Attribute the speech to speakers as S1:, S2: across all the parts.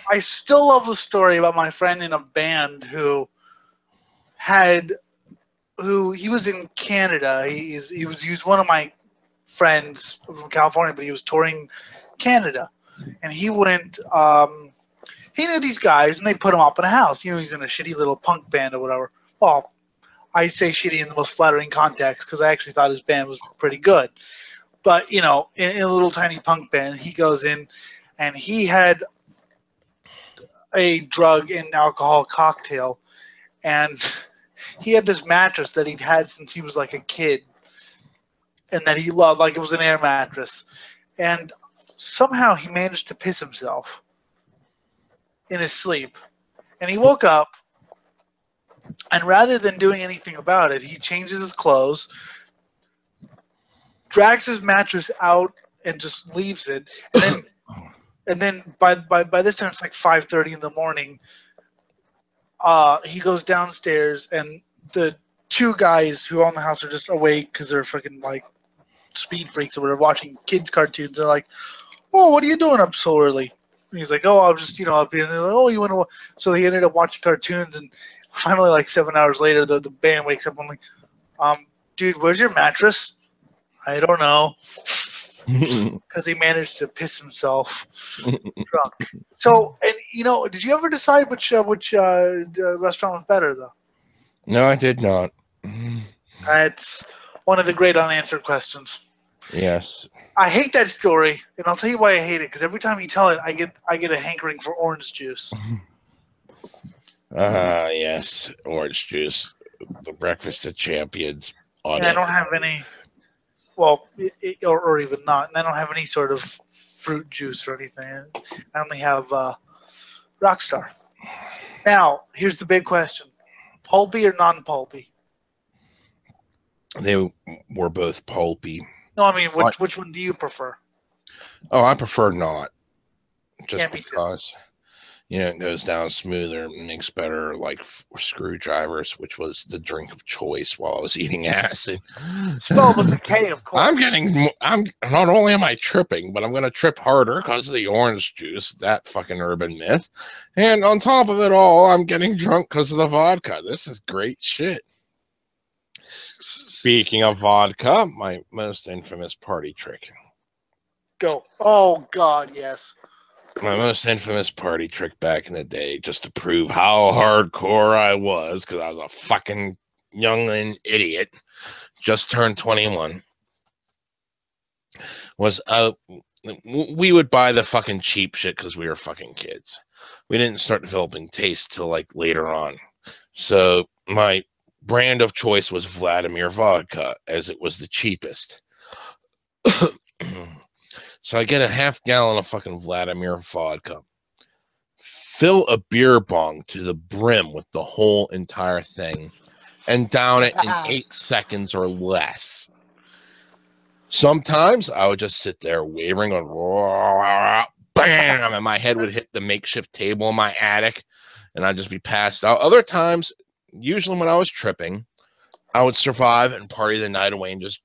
S1: I still love the story about my friend in a band who he was in Canada. He was one of my friends from California, but he was touring Canada, and he went. He knew these guys, and they put him up in a house. He's in a shitty little punk band or whatever. Well, I say shitty in the most flattering context because I actually thought his band was pretty good. But in a little tiny punk band, he goes in, and he had a drug and alcohol cocktail, and he had this mattress that he'd had since he was like a kid, and that he loved, like it was an air mattress, and somehow he managed to piss himself in his sleep, and he woke up, and rather than doing anything about it, he changes his clothes, drags his mattress out, and just leaves it, and then by this time it's like 5:30 in the morning. He goes downstairs, and the two guys who own the house are just awake because they're fucking like speed freaks or whatever, watching kids cartoons. They're like, "Oh, what are you doing up so early?" And he's like, "Oh, I'm just up here." And they're like, "Oh, you want to?" So he ended up watching cartoons, and finally, like 7 hours later, the band wakes up. I'm like, dude, where's your mattress? I don't know, because he managed to piss himself drunk. So, and did you ever decide which restaurant was better though?
S2: No, I did not.
S1: That's one of the great unanswered questions.
S2: Yes.
S1: I hate that story, and I'll tell you why I hate it. Because every time you tell it, I get a hankering for orange juice.
S2: Yes, orange juice, the breakfast of champions.
S1: And I don't have any. Well, or even not. And I don't have any sort of fruit juice or anything. I only have Rockstar. Now, here's the big question: pulpy or non-pulpy?
S2: They were both pulpy.
S1: No, I mean, which one do you prefer?
S2: Oh, I prefer not. Just
S1: Yeah,
S2: because, it goes down smoother and makes better, like screwdrivers, which was the drink of choice while I was eating acid.
S1: Spelled with a K, of course.
S2: I'm not only am I tripping, but I'm going to trip harder because of the orange juice, that fucking urban myth. And on top of it all, I'm getting drunk because of the vodka. This is great shit. Speaking of vodka, my most infamous party trick.
S1: Go. Oh, God, yes.
S2: My most infamous party trick back in the day, just to prove how hardcore I was, because I was a fucking youngling idiot, just turned 21, was we would buy the fucking cheap shit because we were fucking kids. We didn't start developing taste till like later on. So my brand of choice was Vladimir vodka, as it was the cheapest. So I get a half gallon of fucking Vladimir vodka, fill a beer bong to the brim with the whole entire thing, and down it in 8 seconds or less. Sometimes I would just sit there wavering on, bam, and my head would hit the makeshift table in my attic, and I'd just be passed out. Other times, usually when I was tripping, I would survive and party the night away and just,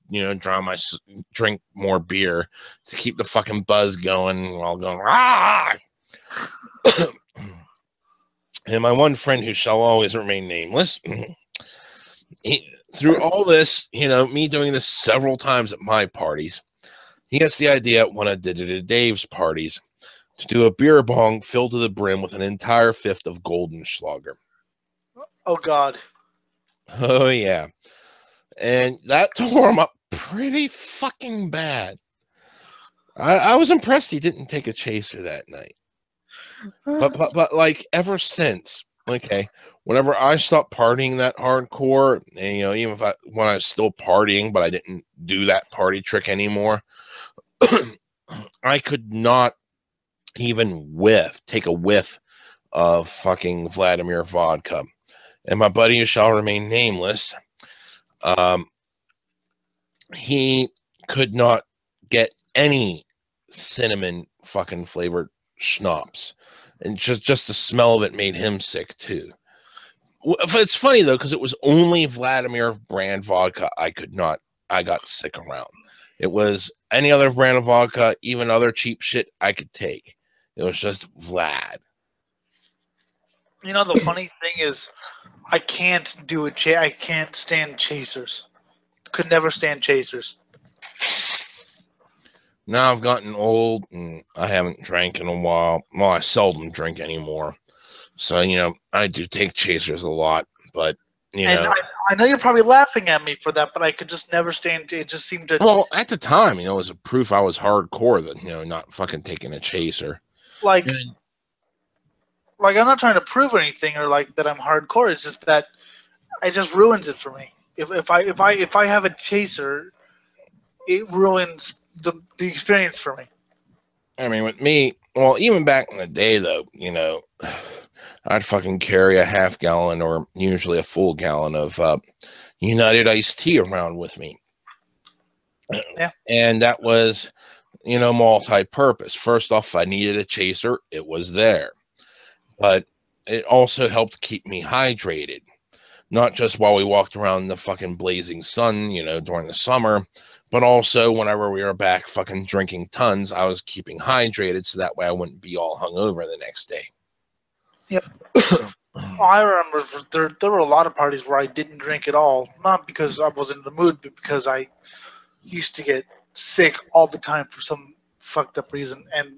S2: drink more beer to keep the fucking buzz going while going, ah! And my one friend, who shall always remain nameless, through all this, me doing this several times at my parties, he gets the idea when I did it at Dave's parties to do a beer bong filled to the brim with an entire fifth of Goldenschlager.
S1: Oh, God.
S2: Oh, yeah. And that tore him up pretty fucking bad. I was impressed he didn't take a chaser that night. But like ever since, okay, whenever I stopped partying that hardcore, and even when I was still partying, but I didn't do that party trick anymore, I could not even take a whiff of fucking Vladimir vodka. And my buddy, who shall remain nameless, he could not get any cinnamon fucking flavored schnapps, and just the smell of it made him sick too. It's funny though, because it was only Vladimir brand vodka I got sick around. It was any other brand of vodka, even other cheap shit I could take. It was just Vlad.
S1: You know, the funny thing is, I can't do a I can't stand chasers. Could never stand chasers.
S2: Now I've gotten old and I haven't drank in a while. Well, I seldom drink anymore. So, I do take chasers a lot, but,
S1: And I know you're probably laughing at me for that, but I could just never stand it. Just seemed to.
S2: Well, at the time, it was a proof I was hardcore that, not fucking taking a chaser.
S1: Like, I'm not trying to prove anything or like that I'm hardcore. It's just that it just ruins it for me. If I have a chaser, it ruins the experience for me.
S2: I mean, with me, well, even back in the day, though, I'd fucking carry a half gallon or usually a full gallon of United iced tea around with me.
S1: Yeah.
S2: And that was, multi-purpose. First off, if I needed a chaser, it was there. But it also helped keep me hydrated. Not just while we walked around in the fucking blazing sun, during the summer, but also whenever we were back fucking drinking tons, I was keeping hydrated so that way I wouldn't be all hungover the next day.
S1: Yep. I remember there were a lot of parties where I didn't drink at all, not because I wasn't in the mood, but because I used to get sick all the time for some fucked up reason, and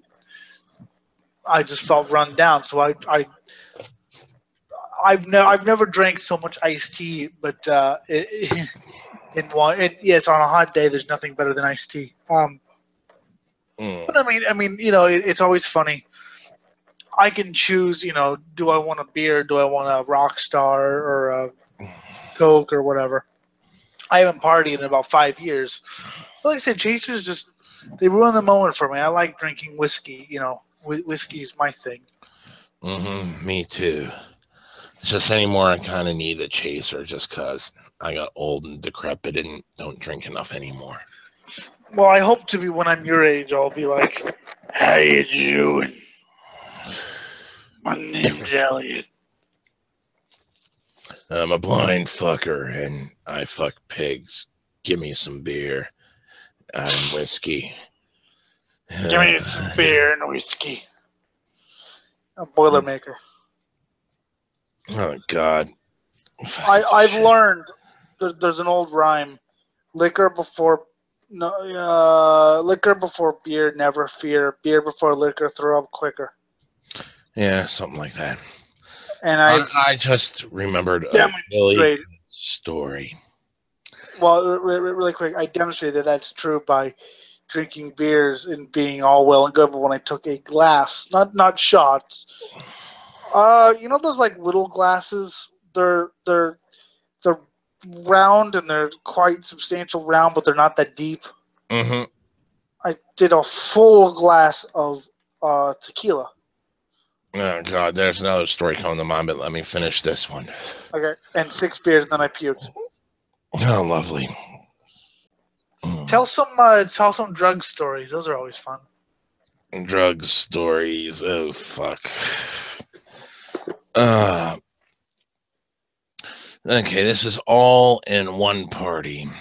S1: I just felt run down. So I've never drank so much iced tea, but yes, on a hot day, there's nothing better than iced tea. But I mean, it's always funny. I can choose, do I want a beer? Do I want a Rockstar or a Coke or whatever? I haven't partied in about 5 years. But like I said, chasers they ruin the moment for me. I like drinking whiskey. Whiskey's my thing.
S2: Me too. It's just anymore I kind of need a chaser just because I got old and decrepit and don't drink enough anymore.
S1: Well, I hope to be when I'm your age. I'll be like, "How you doing? My name's Elliot.
S2: I'm a blind fucker and I fuck pigs. Give me some beer and whiskey.
S1: Give me some beer and whiskey." A Boilermaker.
S2: Oh God!
S1: I've learned there's an old rhyme: liquor before beer, never fear. Beer before liquor, throw up quicker.
S2: Yeah, something like that.
S1: And
S2: I just remembered a really good story.
S1: Well, really quick, I demonstrated that's true by drinking beers and being all well and good, but when I took a glass, not shots. Those like little glasses. They're round and they're quite substantial round, but they're not that deep.
S2: Mm-hmm.
S1: I did a full glass of tequila.
S2: Oh God, there's another story coming to mind, but let me finish this one.
S1: Okay, and 6 beers, and then I puked.
S2: Oh, lovely.
S1: Tell some drug stories. Those are always fun.
S2: Drug stories. Oh fuck. Okay, this is all in one party.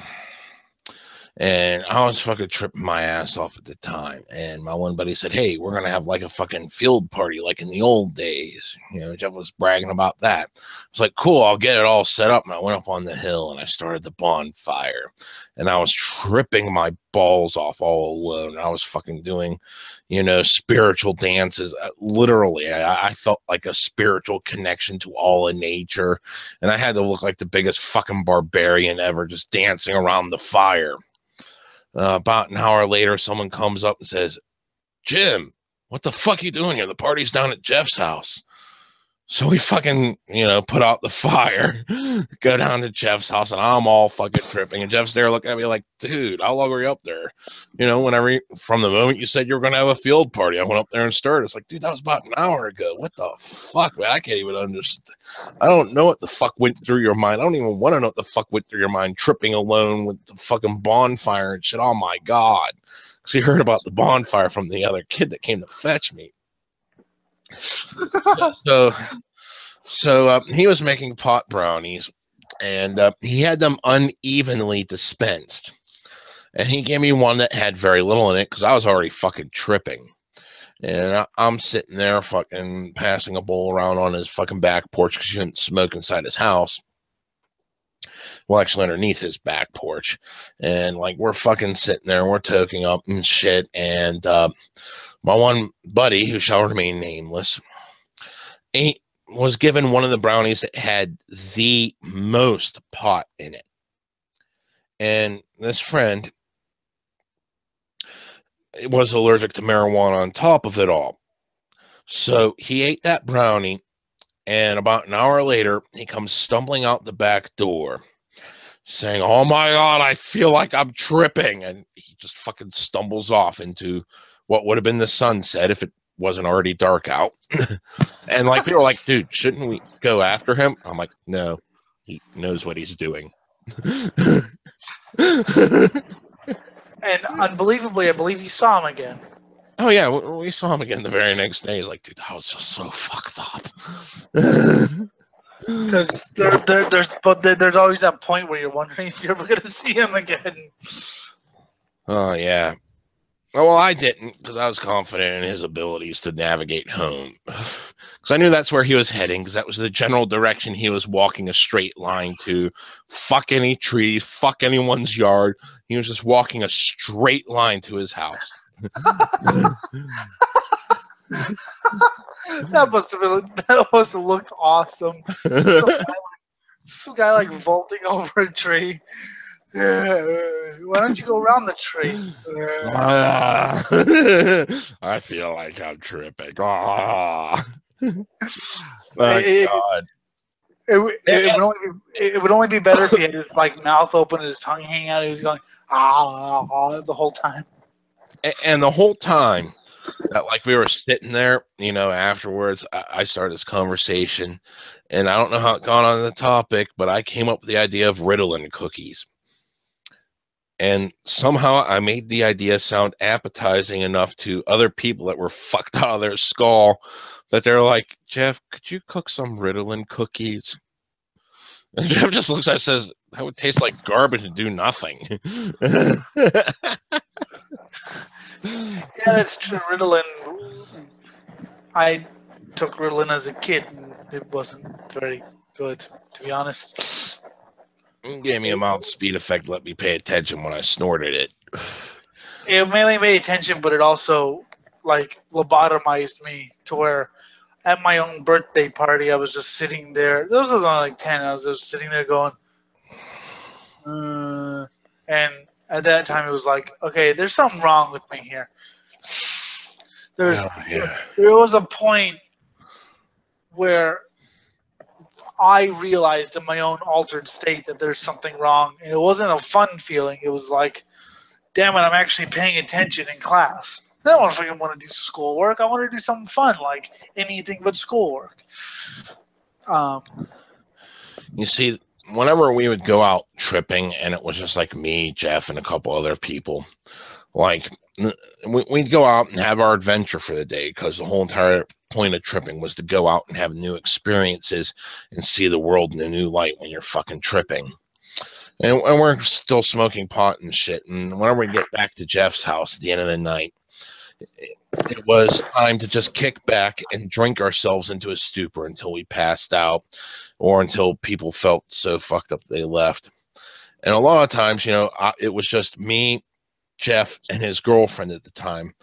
S2: And I was fucking tripping my ass off at the time. And my one buddy said, "Hey, we're going to have like a fucking field party like in the old days." Jeff was bragging about that. I was like, "Cool, I'll get it all set up." And I went up on the hill and I started the bonfire. And I was tripping my balls off all alone. I was fucking doing, spiritual dances. Literally, I felt like a spiritual connection to all of nature. And I had to look like the biggest fucking barbarian ever just dancing around the fire. About an hour later, someone comes up and says, "Jim, what the fuck you doing here? The party's down at Jeff's house." So we fucking, put out the fire, go down to Jeff's house, and I'm all fucking tripping. And Jeff's there looking at me like, "Dude, how long were you up there?" From the moment you said you were going to have a field party, I went up there and stirred. It's like, dude, that was about an hour ago. What the fuck, man? I can't even understand. I don't know what the fuck went through your mind. I don't even want to know what the fuck went through your mind tripping alone with the fucking bonfire and shit. Oh my God. Because he heard about the bonfire from the other kid that came to fetch me. So he was making pot brownies, and he had them unevenly dispensed. And he gave me one that had very little in it because I was already fucking tripping. And I'm sitting there fucking passing a bowl around on his fucking back porch because you couldn't smoke inside his house. Well, actually, underneath his back porch. And like, we're fucking sitting there and we're toking up and shit. And my one buddy, who shall remain nameless, he was given one of the brownies that had the most pot in it. And this friend was allergic to marijuana on top of it all. So he ate that brownie, and about an hour later, he comes stumbling out the back door saying, "Oh my God, I feel like I'm tripping." And he just fucking stumbles off into what would have been the sunset if it wasn't already dark out. And like, people were like, "Dude, shouldn't we go after him?" I'm like, "No, he knows what he's doing."
S1: And unbelievably, I believe you saw him again.
S2: Oh yeah, we saw him again the very next day. He's like, "Dude, that was just so fucked up."
S1: Because there's always that point where you're wondering if you're ever going to see him again.
S2: Oh yeah. Well, I didn't, because I was confident in his abilities to navigate home. Because I knew that's where he was heading, because that was the general direction he was walking, a straight line to. Fuck any trees, fuck anyone's yard. He was just walking a straight line to his house.
S1: That must have looked awesome. Some guy like vaulting over a tree. Why don't you go around the tree?
S2: I feel like I'm tripping. My
S1: It,
S2: God.
S1: it would only be better if he had his like mouth open and his tongue hanging out. He was going the whole time.
S2: And the whole time that like we were sitting there, afterwards, I started this conversation, and I don't know how it got on the topic, but I came up with the idea of Ritalin cookies. And somehow I made the idea sound appetizing enough to other people that were fucked out of their skull that they're like, "Jeff, could you cook some Ritalin cookies?" And Jeff just looks at it and says, "That would taste like garbage and do nothing."
S1: Yeah, that's true. Ritalin. I took Ritalin as a kid, and it wasn't very good, to be honest.
S2: It gave me a mild speed effect, let me pay attention when I snorted it.
S1: It mainly made attention, but it also like lobotomized me to where at my own birthday party I was just sitting there. This was only like 10. I was just sitting there going, and at that time it was like, okay, there's something wrong with me here. There was a point where I realized in my own altered state that there's something wrong, and it wasn't a fun feeling. It was like, damn it, I'm actually paying attention in class. I don't fucking want to do schoolwork. I want to do something fun, like anything but schoolwork.
S2: You see, whenever we would go out tripping, and it was just like me, Jeff, and a couple other people, like we'd go out and have our adventure for the day, because the whole entire point of tripping was to go out and have new experiences and see the world in a new light when you're fucking tripping. And we're still smoking pot and shit. And whenever we get back to Jeff's house at the end of the night, it was time to just kick back and drink ourselves into a stupor until we passed out, or until people felt so fucked up they left. And a lot of times, it was just me, Jeff, and his girlfriend at the time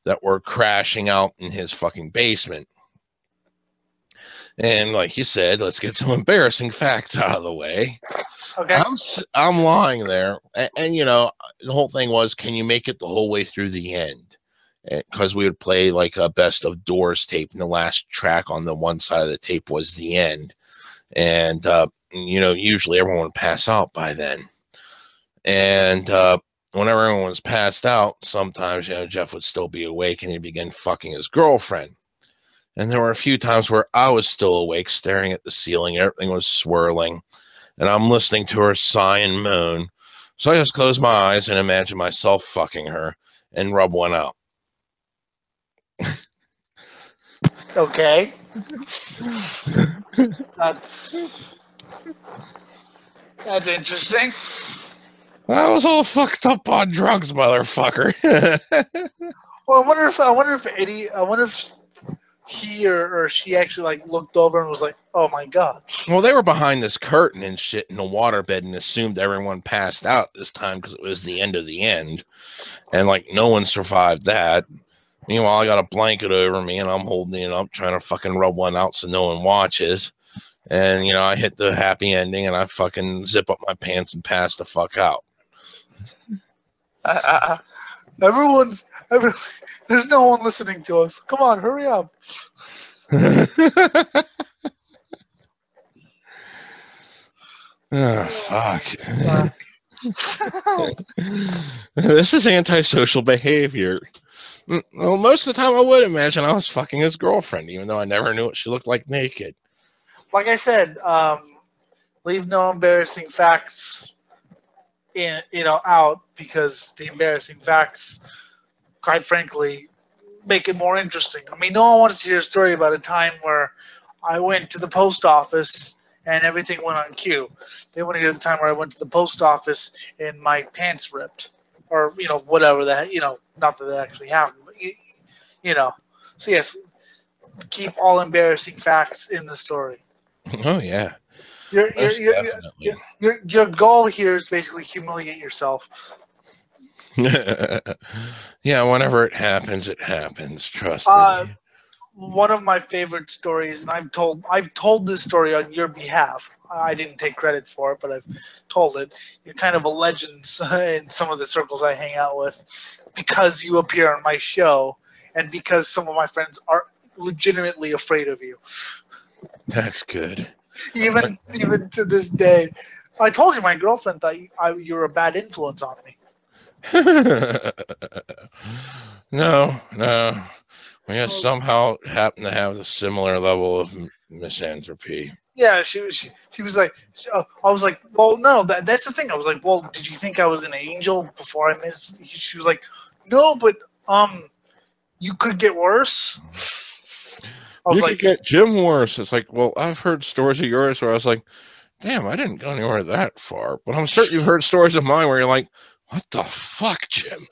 S2: that were crashing out in his fucking basement. And like you said, let's get some embarrassing facts out of the way.
S1: Okay.
S2: I'm lying there, and the whole thing was, can you make it the whole way through the end? Because we would play like a best of Doors tape, and the last track on the one side of the tape was the end. And usually everyone would pass out by then. And whenever everyone was passed out, sometimes Jeff would still be awake, and he'd begin fucking his girlfriend. And there were a few times where I was still awake, staring at the ceiling. Everything was swirling, and I'm listening to her sigh and moan. So I just close my eyes and imagine myself fucking her and rub one out.
S1: Okay. That's interesting.
S2: I was all fucked up on drugs, motherfucker.
S1: Well, I wonder if he or she actually like looked over and was like, "Oh my god."
S2: Well, they were behind this curtain and shit in the waterbed and assumed everyone passed out this time because it was the end of the end. And like no one survived that. Meanwhile, I got a blanket over me and I'm holding it up, trying to fucking rub one out so no one watches. And I hit the happy ending and I fucking zip up my pants and pass the fuck out.
S1: Everyone's every, there's no one listening to us. Come on, hurry up.
S2: Oh, fuck. This is antisocial behavior. Well, most of the time I would imagine I was fucking his girlfriend, even though I never knew what she looked like naked.
S1: Like I said, leave no embarrassing facts out, because the embarrassing facts, quite frankly, make it more interesting. I mean, no one wants to hear a story about a time where I went to the post office and everything went on cue. They want to hear the time where I went to the post office and my pants ripped, or whatever that not that that actually happened, but you know. So yes, keep all embarrassing facts in the story.
S2: Oh yeah,
S1: Your your
S2: most
S1: your your
S2: definitely.
S1: your goal here is basically humiliate yourself.
S2: Yeah, whenever it happens. Trust
S1: Uh,
S2: me.
S1: One of my favorite stories, and I've told this story on your behalf. I didn't take credit for it, but I've told it. You're kind of a legend in some of the circles I hang out with, because you appear on my show, and because some of my friends are legitimately afraid of you.
S2: That's good.
S1: Even to this day, I told you my girlfriend thought you were a bad influence on me.
S2: No. We just somehow happen to have the similar level of misanthropy.
S1: Yeah, she was like, I was like, well, no, that's the thing. I was like, well, did you think I was an angel before I met? She was like, no, but you could get worse. I was
S2: You could
S1: like,
S2: get Jim worse. It's like, well, I've heard stories of yours where I was like, damn, I didn't go anywhere that far. But I'm certain you've heard stories of mine where you're like, what the fuck, Jim?